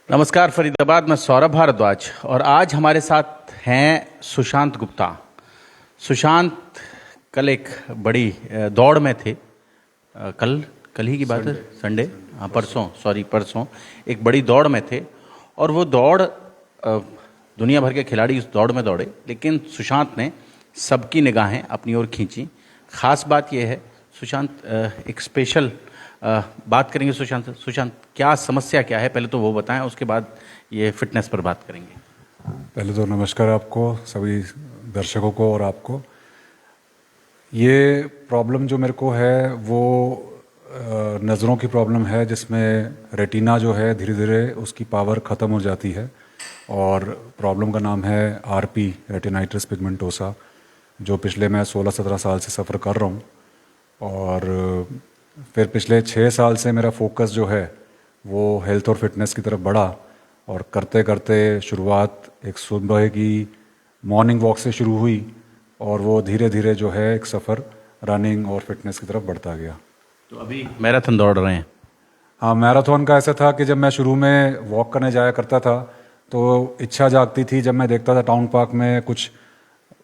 नमस्कार फरीदाबाद, मैं सौरभ भारद्वाज और आज हमारे साथ हैं सुशांत गुप्ता। सुशांत कल एक बड़ी दौड़ में थे। कल कल ही की बात है, संडे, हाँ परसों एक बड़ी दौड़ में थे और वो दौड़ दुनिया भर के खिलाड़ी उस दौड़ में दौड़े, लेकिन सुशांत ने सबकी निगाहें अपनी ओर खींची। खास बात यह है, सुशांत एक स्पेशल बात करेंगे सुशांत से। सुशांत, क्या समस्या क्या है, पहले तो वो बताएं, उसके बाद ये फिटनेस पर बात करेंगे। पहले तो नमस्कार आपको, सभी दर्शकों को और आपको। ये प्रॉब्लम जो मेरे को है वो नज़रों की प्रॉब्लम है, जिसमें रेटिना जो है धीरे धीरे उसकी पावर ख़त्म हो जाती है और प्रॉब्लम का नाम है आरपी, रेटिनाइटिस पिगमेंटोसा, जो पिछले मैं 16-17 साल से सफ़र कर रहा हूँ। और फिर पिछले 6 साल से मेरा फोकस जो है वो हेल्थ और फिटनेस की तरफ बढ़ा और करते करते शुरुआत एक सुबह की मॉर्निंग वॉक से शुरू हुई और वो धीरे धीरे जो है एक सफ़र रनिंग और फिटनेस की तरफ बढ़ता गया। तो अभी मैराथन दौड़ रहे हैं? हाँ, मैराथन का ऐसा था कि जब मैं शुरू में वॉक करने जाया करता था तो इच्छा जागती थी, जब मैं देखता था टाउन पार्क में कुछ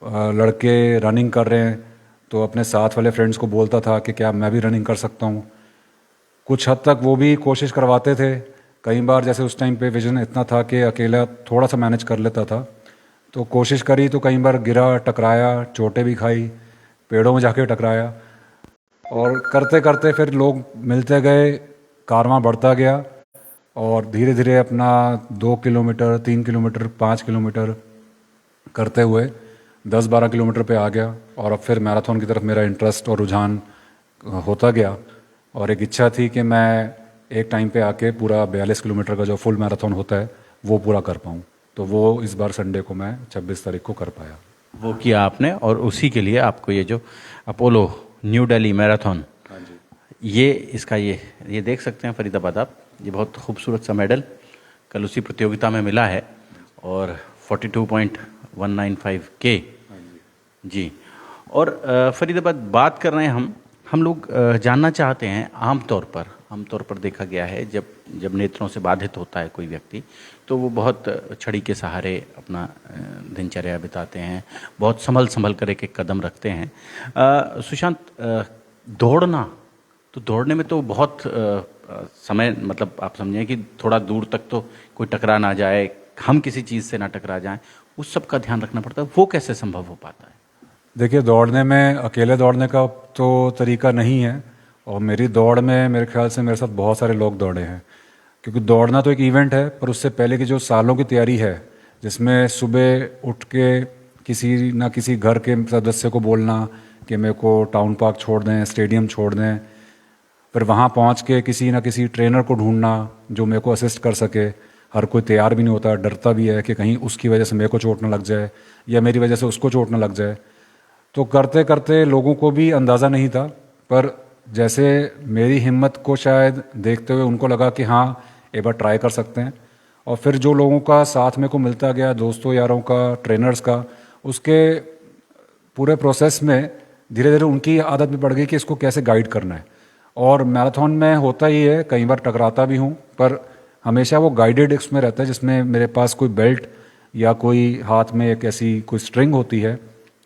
लड़के रनिंग कर रहे हैं तो अपने साथ वाले फ्रेंड्स को बोलता था कि क्या मैं भी रनिंग कर सकता हूँ। कुछ हद तक वो भी कोशिश करवाते थे। कई बार जैसे उस टाइम पे विजन इतना था कि अकेला थोड़ा सा मैनेज कर लेता था, तो कोशिश करी तो कई बार गिरा, टकराया, चोटें भी खाई, पेड़ों में जाके टकराया। और करते करते फिर लोग मिलते गए, कारवां बढ़ता गया और धीरे धीरे अपना 2 किलोमीटर, 3 किलोमीटर, 5 किलोमीटर करते हुए 10-12 किलोमीटर पे आ गया। और अब फिर मैराथन की तरफ मेरा इंटरेस्ट और रुझान होता गया और एक इच्छा थी कि मैं एक टाइम पे आके पूरा 42 किलोमीटर का जो फुल मैराथन होता है वो पूरा कर पाऊँ। तो वो इस बार संडे को मैं 26 तारीख को कर पाया। वो किया आपने और उसी के लिए आपको ये जो अपोलो न्यू दिल्ली मैराथन, ये इसका ये देख सकते हैं फरीदाबाद आप, ये बहुत खूबसूरत सा मेडल कल उसी प्रतियोगिता में मिला है और 42.195 के जी। और फरीदाबाद बात कर रहे हैं हम लोग जानना चाहते हैं, आमतौर पर देखा गया है जब नेत्रों से बाधित होता है कोई व्यक्ति तो वो बहुत छड़ी के सहारे अपना दिनचर्या बिताते हैं, बहुत संभल कर एक कदम रखते हैं। सुशांत, दौड़ने में तो बहुत समय, मतलब आप समझें कि थोड़ा दूर तक तो कोई टकरा ना जाए, हम किसी चीज़ से ना टकरा जाएं, उस सब का ध्यान रखना पड़ता है। वो कैसे संभव हो पाता है? देखिए, दौड़ने में अकेले दौड़ने का तो तरीका नहीं है और मेरी दौड़ में मेरे ख्याल से मेरे साथ बहुत सारे लोग दौड़े हैं, क्योंकि दौड़ना तो एक इवेंट है, पर उससे पहले की जो सालों की तैयारी है, जिसमें सुबह उठ के किसी ना किसी घर के सदस्य को बोलना कि मेरे को टाउन पार्क छोड़ दें, स्टेडियम छोड़ दें, फिर वहाँ पहुँच के किसी ना किसी ट्रेनर को ढूंढना जो मेरे को असिस्ट कर सके। हर कोई तैयार भी नहीं होता, डरता भी है कि कहीं उसकी वजह से मेरे को चोट ना लग जाए या मेरी वजह से उसको चोट ना लग जाए। तो करते करते लोगों को भी अंदाज़ा नहीं था, पर जैसे मेरी हिम्मत को शायद देखते हुए उनको लगा कि हाँ, एक बार ट्राई कर सकते हैं। और फिर जो लोगों का साथ में को मिलता गया, दोस्तों यारों का, ट्रेनर्स का, उसके पूरे प्रोसेस में धीरे धीरे उनकी आदत भी बढ़ गई कि इसको कैसे गाइड करना है। और मैराथन में होता ही है, कई बार टकराता भी हूँ, पर हमेशा वो गाइडेड इसमें रहता है, जिसमें मेरे पास कोई बेल्ट या कोई हाथ में एक ऐसी कोई स्ट्रिंग होती है,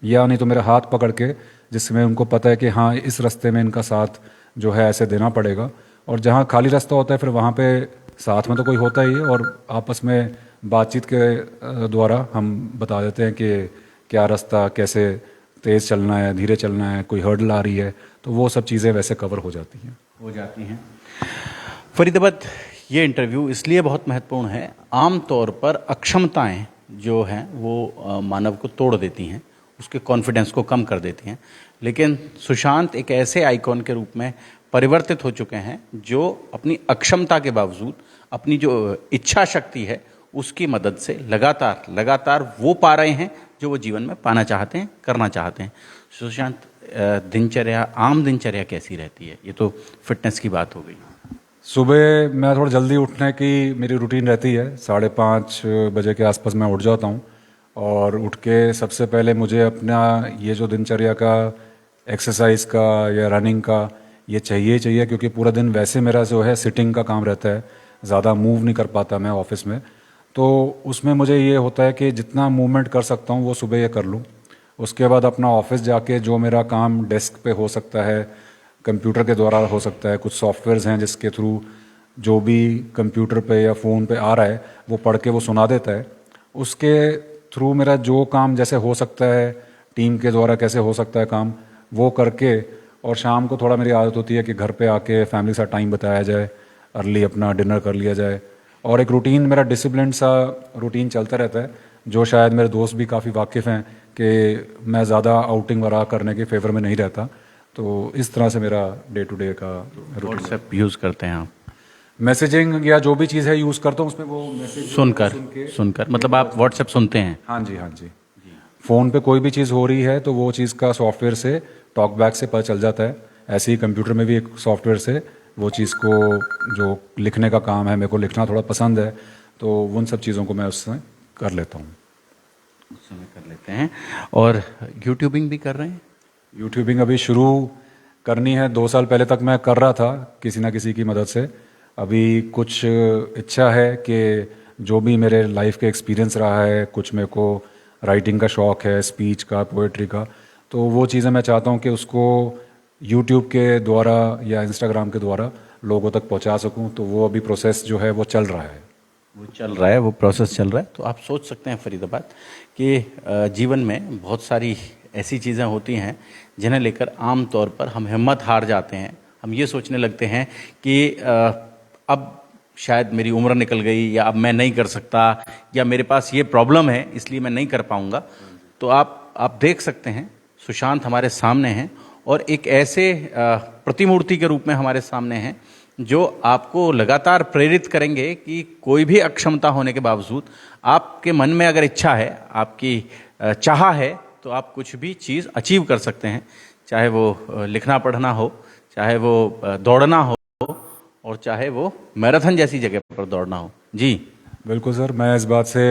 या नहीं तो मेरा हाथ पकड़ के, जिसमें उनको पता है कि हाँ, इस रास्ते में इनका साथ जो है ऐसे देना पड़ेगा। और जहाँ खाली रास्ता होता है फिर वहाँ पे साथ में तो कोई होता ही है और आपस में बातचीत के द्वारा हम बता देते हैं कि क्या रास्ता, कैसे तेज़ चलना है, धीरे चलना है, कोई हर्डल आ रही है, तो वो सब चीज़ें वैसे कवर हो जाती हैं। फरीदाबाद, ये इंटरव्यू इसलिए बहुत महत्वपूर्ण है, आमतौर पर अक्षमताएं जो हैं वो मानव को तोड़ देती हैं, उसके कॉन्फिडेंस को कम कर देती हैं, लेकिन सुशांत एक ऐसे आइकॉन के रूप में परिवर्तित हो चुके हैं जो अपनी अक्षमता के बावजूद अपनी जो इच्छा शक्ति है उसकी मदद से लगातार वो पा रहे हैं जो वो जीवन में पाना चाहते हैं, करना चाहते हैं। सुशांत, आम दिनचर्या कैसी रहती है? ये तो फिटनेस की बात हो गई। सुबह मैं थोड़ा जल्दी उठने की मेरी रूटीन रहती है, 5:30 बजे के आसपास मैं उठ जाता हूँ और उठ के सबसे पहले मुझे अपना ये जो दिनचर्या का एक्सरसाइज का या रनिंग का ये चाहिए, क्योंकि पूरा दिन वैसे मेरा जो है सिटिंग का काम रहता है, ज़्यादा मूव नहीं कर पाता मैं ऑफिस में। तो उसमें मुझे ये होता है कि जितना मूवमेंट कर सकता हूँ वो सुबह ये कर लूँ। उसके बाद अपना ऑफिस जाके जो मेरा काम डेस्क पे हो सकता है, कंप्यूटर के द्वारा हो सकता है, कुछ सॉफ्टवेयर्स हैं जिसके थ्रू जो भी कंप्यूटर पे या फ़ोन पे आ रहा है वो पढ़ के वो सुना देता है। उसके थ्रू मेरा जो काम जैसे हो सकता है, टीम के द्वारा कैसे हो सकता है काम, वो करके, और शाम को थोड़ा मेरी आदत होती है कि घर पे आके फैमिली के साथ टाइम बताया जाए, अर्ली अपना डिनर कर लिया जाए, और एक रूटीन मेरा डिसिप्लिन सा रूटीन चलता रहता है, जो शायद मेरे दोस्त भी काफ़ी वाकिफ़ हैं कि मैं ज़्यादा आउटिंग वगैरह करने के फेवर में नहीं रहता। तो इस तरह से मेरा डे टू डे का रूटीन। व्हाट्सएप यूज़ करते हैं आप? मैसेजिंग या जो भी चीज़ है यूज़ करता हूँ, उसमें वो मैसेज सुनकर मतलब आप व्हाट्सएप सुनते हैं? हाँ जी, हाँ जी। फ़ोन पे कोई भी चीज़ हो रही है तो वो चीज़ का सॉफ्टवेयर से, टॉकबैक से पता चल जाता है। ऐसे ही कंप्यूटर में भी एक सॉफ्टवेयर से वो चीज़ को, जो लिखने का काम है, मेरे को लिखना थोड़ा पसंद है, तो उन सब चीज़ों को मैं उससे कर लेता हूँ। उससे में कर लेते हैं। और यूट्यूबिंग भी कर रहे हैं? यूट्यूबिंग अभी शुरू करनी है। 2 साल पहले तक मैं कर रहा था किसी ना किसी की मदद से। अभी कुछ इच्छा है कि जो भी मेरे लाइफ के एक्सपीरियंस रहा है, कुछ मेरे को राइटिंग का शौक़ है, स्पीच का, पोएट्री का, तो वो चीज़ें मैं चाहता हूँ कि उसको यूट्यूब के द्वारा या इंस्टाग्राम के द्वारा लोगों तक पहुँचा सकूँ। तो वो अभी प्रोसेस जो है वो चल रहा है। वो प्रोसेस चल रहा है। तो आप सोच सकते हैं फरीदाबाद कि जीवन में बहुत सारी ऐसी चीज़ें होती हैं जिन्हें लेकर आम तौर पर हम हिम्मत हार जाते हैं। हम ये सोचने लगते हैं कि अब शायद मेरी उम्र निकल गई, या अब मैं नहीं कर सकता, या मेरे पास ये प्रॉब्लम है इसलिए मैं नहीं कर पाऊंगा। तो आप देख सकते हैं सुशांत हमारे सामने हैं, और एक ऐसे प्रतिमूर्ति के रूप में हमारे सामने हैं जो आपको लगातार प्रेरित करेंगे कि कोई भी अक्षमता होने के बावजूद आपके मन में अगर इच्छा है, आपकी चाह है, तो आप कुछ भी चीज़ अचीव कर सकते हैं। चाहे वो लिखना पढ़ना हो, चाहे वो दौड़ना हो, और चाहे वो मैराथन जैसी जगह पर दौड़ना हो। जी बिल्कुल सर, मैं इस बात से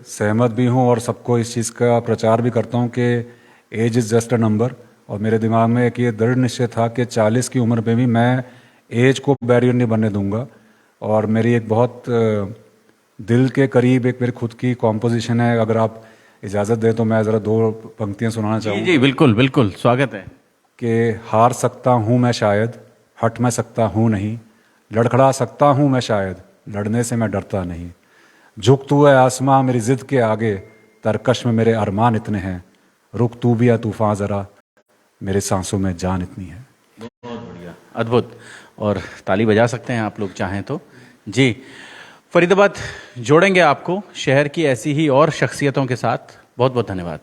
सहमत भी हूँ और सबको इस चीज़ का प्रचार भी करता हूँ कि age is just a number. और मेरे दिमाग में एक ये दृढ़ निश्चय था कि 40 की उम्र पे भी मैं एज को बैरियर नहीं बनने दूंगा। और मेरी एक बहुत दिल के करीब एक मेरी खुद की कॉम्पोजिशन है। अगर आप इजाज़त दें तो मैं ज़रा 2 पंक्तियाँ सुनाना चाहूँगा। जी बिल्कुल बिल्कुल, स्वागत है। कि हार सकता हूँ मैं शायद, हट मैं सकता हूँ नहीं, लड़खड़ा सकता हूँ मैं शायद, लड़ने से मैं डरता नहीं, झुक तू है आसमां मेरी जिद के आगे, तरकश में मेरे अरमान इतने हैं, रुक तू भी या तूफान ज़रा, मेरे सांसों में जान इतनी है। बहुत बढ़िया, अद्भुत। और ताली बजा सकते हैं आप लोग चाहें तो। जी, फरीदाबाद जोड़ेंगे आपको शहर की ऐसी ही और शख्सियतों के साथ। बहुत बहुत धन्यवाद।